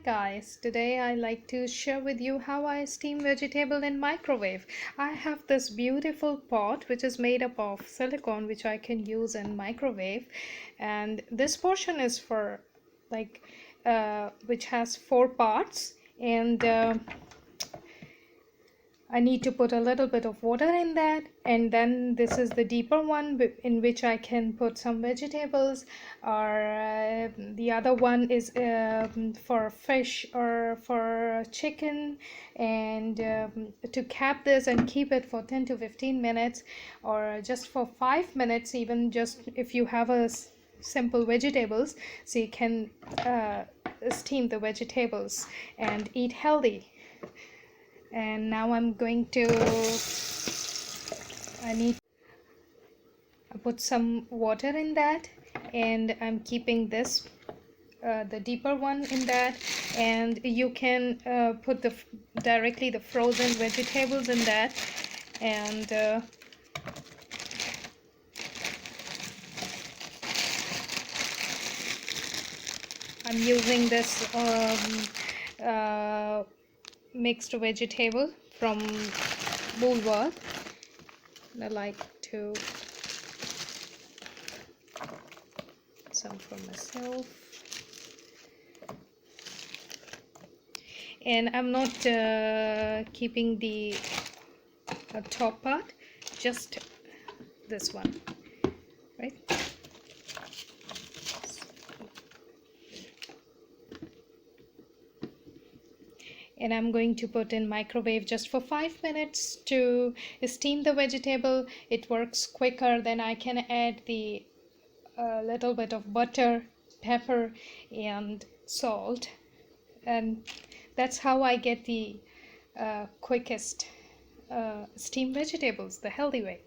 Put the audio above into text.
guys, today I like to share with you how I steam vegetable in microwave. I have this beautiful pot which is made up of silicone which I can use in microwave, and this portion is for like which has 4 parts, and I need to put a little bit of water in that, and then this is the deeper one in which I can put some vegetables, or the other one is for fish or for chicken, and to cap this and keep it for 10 to 15 minutes or just for 5 minutes, even just if you have a simple vegetables, so you can steam the vegetables and eat healthy. And now I need to put some water in that, and I'm keeping this the deeper one in that, and you can put directly the frozen vegetables in that, and I'm using this mixed vegetable from Boulevard. I like to some for myself, and I'm not keeping the top part, just this one, right? And I'm going to put in microwave just for 5 minutes to steam the vegetable. It works quicker. Then I can add the little bit of butter, pepper, and salt, and that's how I get the quickest steamed vegetables the healthy way.